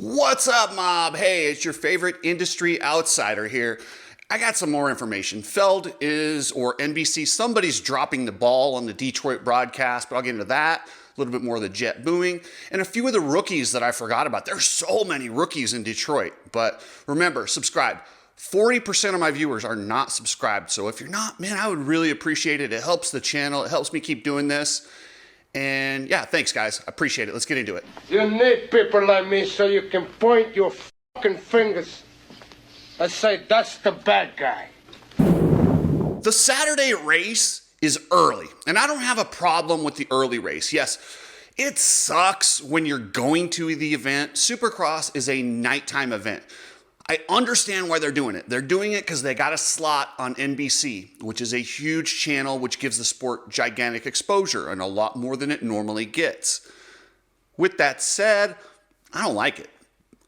What's up, mob? Hey, it's your favorite industry outsider here. I got some more information. Feld is, or NBC, somebody's dropping the ball on the Detroit broadcast, but I'll get into that. A little bit more of the jet booing, and a few of the rookies that I forgot about. There's so many rookies in Detroit, but remember, subscribe. 40% of my viewers are not subscribed, so if you're not, man, I would really appreciate it. It helps the channel. It helps me keep doing this. And yeah, thanks guys. I appreciate it. Let's get into it. You need people like me so you can point your fucking fingers and say, that's the bad guy. The Saturday race is early, and I don't have a problem with the early race. Yes, it sucks when you're going to the event. Supercross is a nighttime event. I understand why they're doing it. They're doing it because they got a slot on NBC, which is a huge channel which gives the sport gigantic exposure and a lot more than it normally gets. With that said, I don't like it.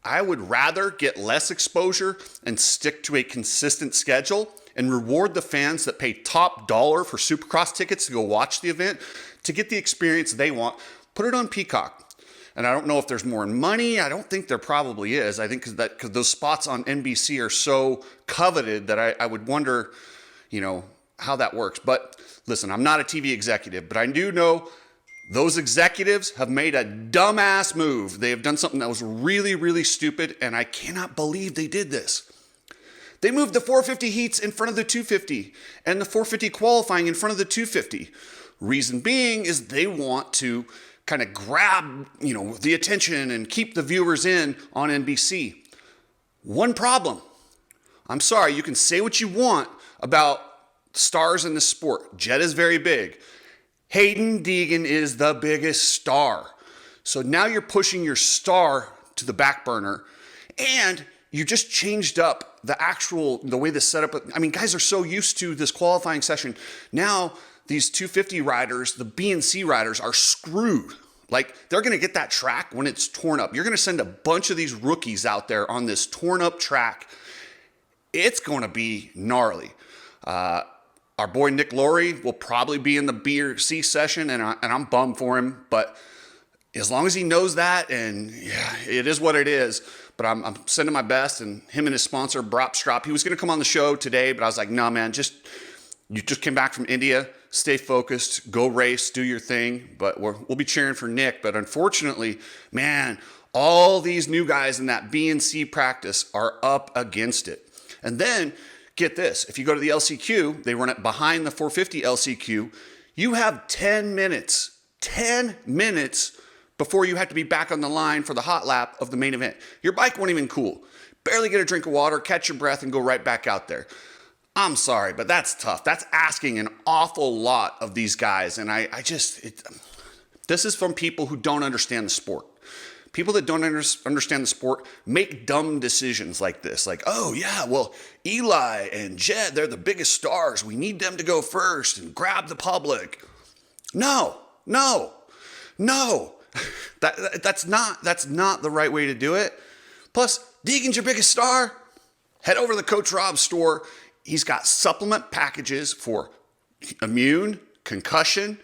I would rather get less exposure and stick to a consistent schedule and reward the fans that pay top dollar for Supercross tickets to go watch the event to get the experience they want. Put it on Peacock. And I don't know if there's more money. I don't think there probably is. I think because those spots on NBC are so coveted that I would wonder, how that works. But listen, I'm not a TV executive, but I do know those executives have made a dumbass move. They have done something that was really, really stupid, and I cannot believe they did this. They moved the 450 heats in front of the 250 and the 450 qualifying in front of the 250. Reason being is they want to kind of grab, the attention and keep the viewers in on NBC. One problem. I'm sorry, you can say what you want about stars in the sport. Jet is very big. Hayden Deegan is the biggest star. So now you're pushing your star to the back burner, and you just changed up the way the setup. I mean, guys are so used to this qualifying session. Now these 250 riders, the B and C riders, are screwed. Like, they're going to get that track when it's torn up. You're going to send a bunch of these rookies out there on this torn up track. It's going to be gnarly. Our boy Nick Laurie will probably be in the B or C session, and I'm bummed for him. But as long as he knows that, and yeah, it is what it is. But I'm sending my best, and him and his sponsor, Brop Strop, he was going to come on the show today, but I was like, no, man, you just came back from India. Stay focused, go race, do your thing. But we'll be cheering for Nick. But unfortunately, man, all these new guys in that B and C practice are up against it. And then, get this, if you go to the LCQ, they run it behind the 450 LCQ, you have 10 minutes before you have to be back on the line for the hot lap of the main event. Your bike won't even cool. Barely get a drink of water, catch your breath, and go right back out there. I'm sorry, but that's tough. That's asking an awful lot of these guys. And this is from people who don't understand the sport. People that don't understand the sport make dumb decisions like this. Like, oh yeah, well, Eli and Jed, they're the biggest stars. We need them to go first and grab the public. No. That's not the right way to do it. Plus, Deegan's your biggest star. Head over to the Coach Rob store. He's got supplement packages for immune, concussion,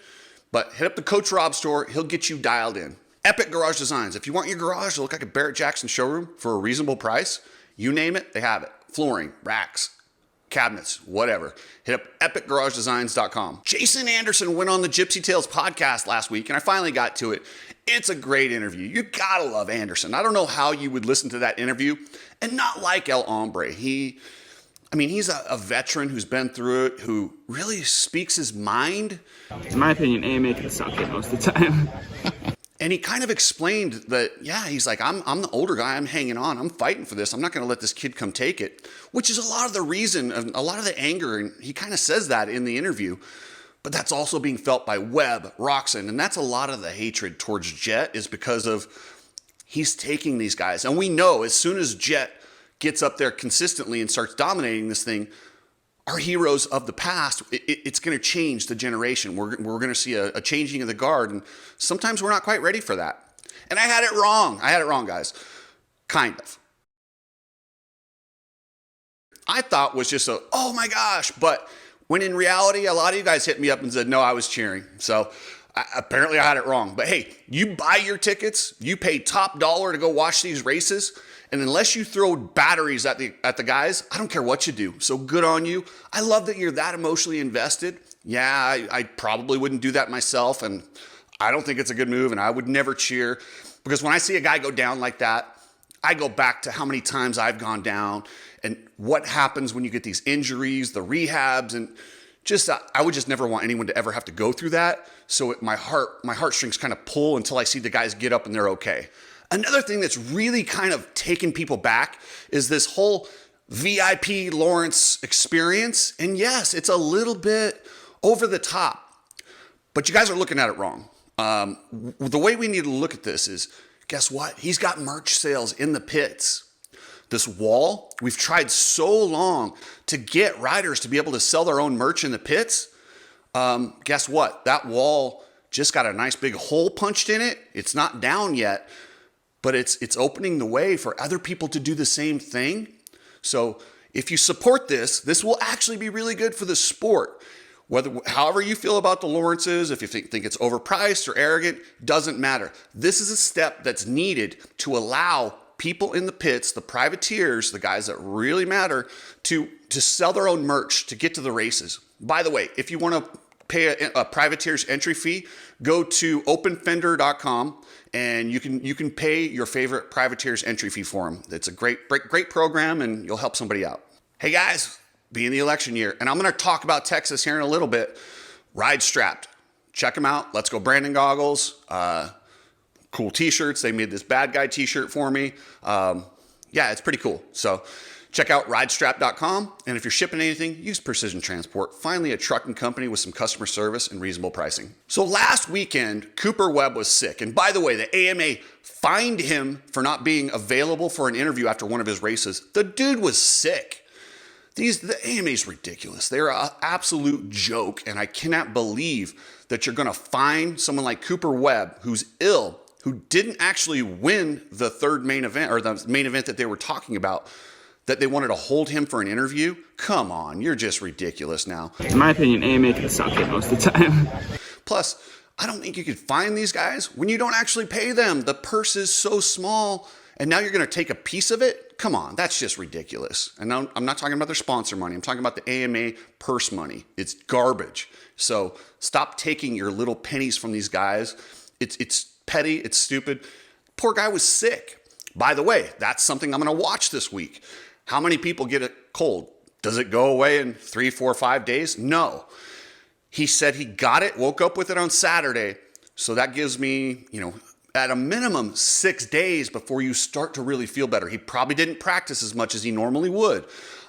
but hit up the Coach Rob store. He'll get you dialed in. Epic Garage Designs. If you want your garage to look like a Barrett Jackson showroom for a reasonable price, you name it, they have it. Flooring, racks, cabinets, whatever. Hit up epicgaragedesigns.com. Jason Anderson went on the Gypsy Tales podcast last week, and I finally got to it. It's a great interview. You gotta love Anderson. I don't know how you would listen to that interview and not like El Hombre. He's a veteran who's been through it, who really speaks his mind. In my opinion, AMA can suck it most of the time. And he kind of explained that, yeah, he's like, I'm the older guy. I'm hanging on. I'm fighting for this. I'm not going to let this kid come take it, which is a lot of the reason, a lot of the anger. And he kind of says that in the interview. But that's also being felt by Webb, Roxon. And that's a lot of the hatred towards Jet is because of he's taking these guys. And we know as soon as Jet gets up there consistently and starts dominating this thing, our heroes of the past, it's going to change the generation. We're going to see a changing of the guard, and sometimes we're not quite ready for that. And I had it wrong, guys. Kind of. I thought was just oh my gosh, but when in reality, a lot of you guys hit me up and said, no, I was cheering. So Apparently I had it wrong. But hey, you buy your tickets, you pay top dollar to go watch these races, and unless you throw batteries at the guys, I don't care what you do. So good on you. I love that you're that emotionally invested. Yeah, I probably wouldn't do that myself, and I don't think it's a good move, and I would never cheer. Because when I see a guy go down like that, I go back to how many times I've gone down and what happens when you get these injuries, the rehabs, and just I would just never want anyone to ever have to go through that. So my heartstrings kind of pull until I see the guys get up and they're okay. Another thing that's really kind of taken people back is this whole VIP Lawrence experience. And yes, it's a little bit over the top, but you guys are looking at it wrong. The way we need to look at this is, guess what? He's got merch sales in the pits. This wall, we've tried so long to get riders to be able to sell their own merch in the pits. Guess what? That wall just got a nice big hole punched in it. It's not down yet, but it's opening the way for other people to do the same thing. So if you support this, this will actually be really good for the sport. However you feel about the Lawrences, if you think it's overpriced or arrogant, doesn't matter. This is a step that's needed to allow people in the pits, the privateers, the guys that really matter, to sell their own merch to get to the races. By the way, if you want to pay a privateer's entry fee, go to openfender.com and you can pay your favorite privateer's entry fee for them. It's a great program and you'll help somebody out. Hey guys, being the election year, and I'm going to talk about Texas here in a little bit. Ride Strapped. Check them out. Let's Go Brandon goggles. Cool t-shirts. They made this bad guy t-shirt for me. Yeah, it's pretty cool. So check out ridestrap.com. And if you're shipping anything, use Precision Transport. Finally, a trucking company with some customer service and reasonable pricing. So last weekend, Cooper Webb was sick. And by the way, the AMA fined him for not being available for an interview after one of his races. The dude was sick. The AMA is ridiculous. They're an absolute joke, and I cannot believe that you're going to fine someone like Cooper Webb, who's ill, who didn't actually win the third main event, or the main event that they were talking about, that they wanted to hold him for an interview. Come on, you're just ridiculous now. In my opinion, AMA can suck it most of the time. Plus, I don't think you could fine these guys when you don't actually pay them. The purse is so small, and now you're going to take a piece of it? Come on, that's just ridiculous. And now, I'm not talking about their sponsor money. I'm talking about the AMA purse money. It's garbage. So stop taking your little pennies from these guys. It's petty. It's stupid. Poor guy was sick. By the way, that's something I'm going to watch this week. How many people get a cold? Does it go away in 3, 4, 5 days? No. He said he got it, woke up with it on Saturday. So that gives me, at a minimum 6 days before you start to really feel better. He probably didn't practice as much as he normally would.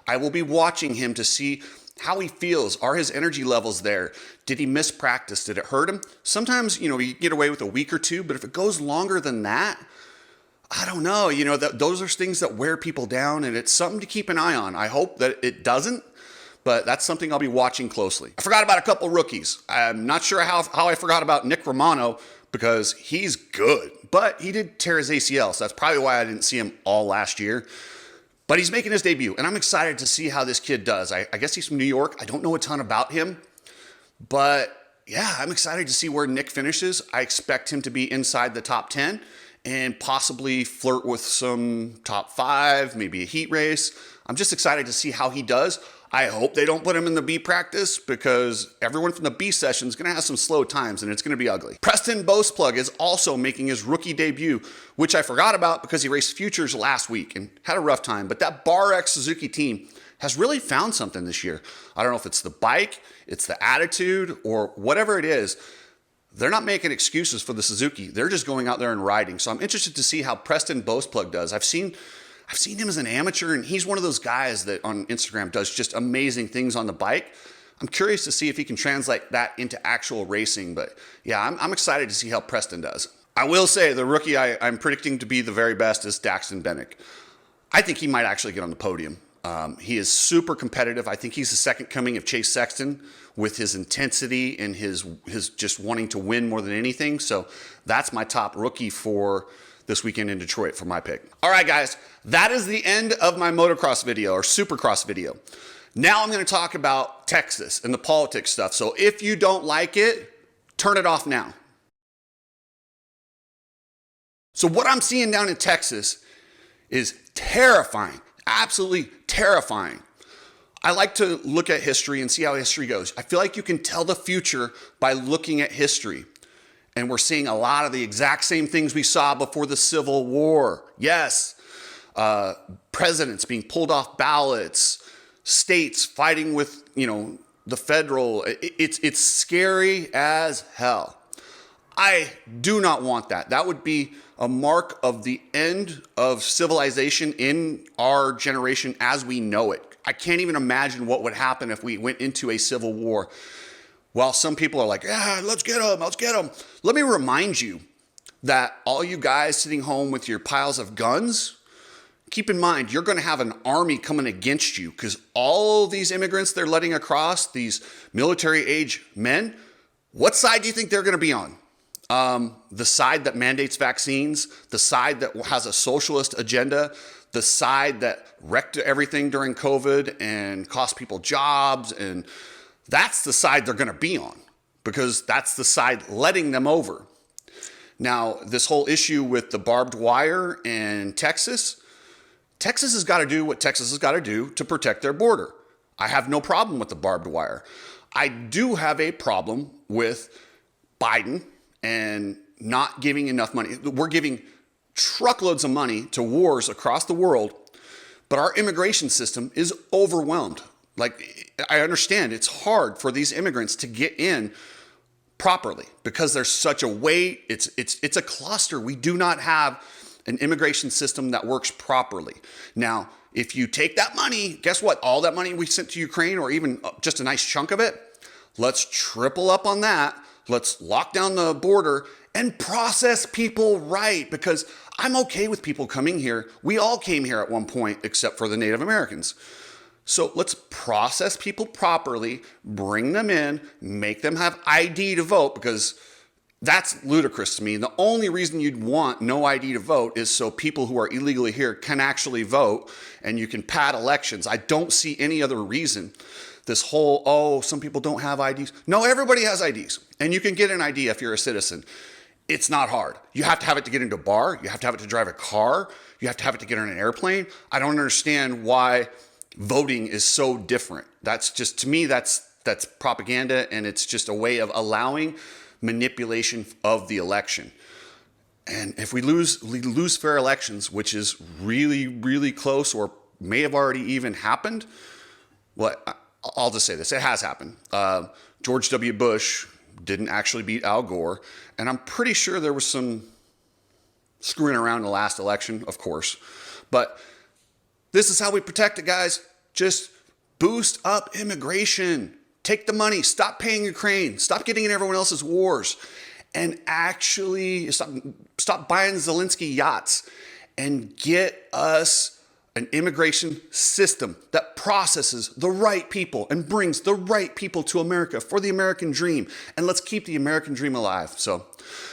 I will be watching him to see how he feels. Are his energy levels there? Did he miss practice? Did it hurt him? Sometimes, you get away with a week or two, but if it goes longer than that, I don't know. Those are things that wear people down, and it's something to keep an eye on. I hope that it doesn't, but that's something I'll be watching closely. I forgot about a couple rookies. I'm not sure how I forgot about Nick Romano, because he's good, but he did tear his ACL, so that's probably why I didn't see him all last year. But he's making his debut, and I'm excited to see how this kid does. I guess he's from New York. I don't know a ton about him, but yeah, I'm excited to see where Nick finishes. I expect him to be inside the top 10 and possibly flirt with some top 5, maybe a heat race. I'm just excited to see how he does. I hope they don't put him in the B practice, because everyone from the B session is going to have some slow times and it's going to be ugly. Preston Boastplug is also making his rookie debut, which I forgot about because he raced Futures last week and had a rough time. But that Bar X Suzuki team has really found something this year. I don't know if it's the bike, it's the attitude, or whatever it is. They're not making excuses for the Suzuki. They're just going out there and riding. So I'm interested to see how Preston Boastplug does. I've seen him as an amateur, and he's one of those guys that on Instagram does just amazing things on the bike. I'm curious to see if he can translate that into actual racing. But yeah, I'm excited to see how Preston does. I will say the rookie I'm predicting to be the very best is Daxton Bennick. I think he might actually get on the podium. He is super competitive. I think he's the second coming of Chase Sexton with his intensity and his just wanting to win more than anything. So that's my top rookie for this weekend in Detroit for my pick. All right, guys, that is the end of my motocross video or supercross video. Now I'm going to talk about Texas and the politics stuff. So if you don't like it, turn it off now. So what I'm seeing down in Texas is terrifying, absolutely terrifying. I like to look at history and see how history goes. I feel like you can tell the future by looking at history. And we're seeing a lot of the exact same things we saw before the Civil War. Yes, presidents being pulled off ballots, states fighting with, the federal. It's scary as hell. I do not want that. That would be a mark of the end of civilization in our generation as we know it. I can't even imagine what would happen if we went into a civil war. While some people are like, yeah, let's get them, let's get them. Let me remind you that all you guys sitting home with your piles of guns, keep in mind, you're going to have an army coming against you because all these immigrants they're letting across, these military age men, what side do you think they're going to be on? The side that mandates vaccines, the side that has a socialist agenda, the side that wrecked everything during COVID and cost people jobs. And that's the side they're going to be on because that's the side letting them over. Now, this whole issue with the barbed wire in Texas has got to do what Texas has got to do to protect their border. I have no problem with the barbed wire. I do have a problem with Biden and not giving enough money. We're giving truckloads of money to wars across the world, but our immigration system is overwhelmed. Like, I understand it's hard for these immigrants to get in properly because there's such a wait. It's a cluster. We do not have an immigration system that works properly. Now, if you take that money, guess what? All that money we sent to Ukraine, or even just a nice chunk of it, let's triple up on that. Let's lock down the border and process people right, because I'm okay with people coming here. We all came here at one point, except for the Native Americans. So let's process people properly, bring them in, make them have ID to vote, because that's ludicrous to me. The only reason you'd want no ID to vote is so people who are illegally here can actually vote and you can pad elections. I don't see any other reason. This whole, some people don't have IDs. No, everybody has IDs. And you can get an ID if you're a citizen. It's not hard. You have to have it to get into a bar. You have to have it to drive a car. You have to have it to get on an airplane. I don't understand why voting is so different. That's just, to me, that's propaganda, and it's just a way of allowing manipulation of the election. And if we lose fair elections, which is really, really close or may have already even happened, well, I'll just say this. It has happened. George W. Bush didn't actually beat Al Gore, and I'm pretty sure there was some screwing around in the last election, of course. But this is how we protect it, guys. Just boost up immigration. Take the money. Stop paying Ukraine. Stop getting in everyone else's wars. And actually stop buying Zelensky yachts and get us an immigration system that processes the right people and brings the right people to America for the American dream. And let's keep the American dream alive. So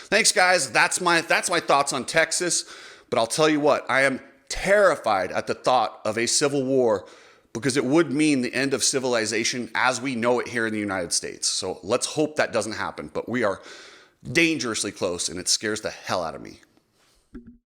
thanks, guys. That's my thoughts on Texas. But I'll tell you what, I am terrified at the thought of a civil war, because it would mean the end of civilization as we know it here in the United States. So let's hope that doesn't happen. But we are dangerously close, and it scares the hell out of me.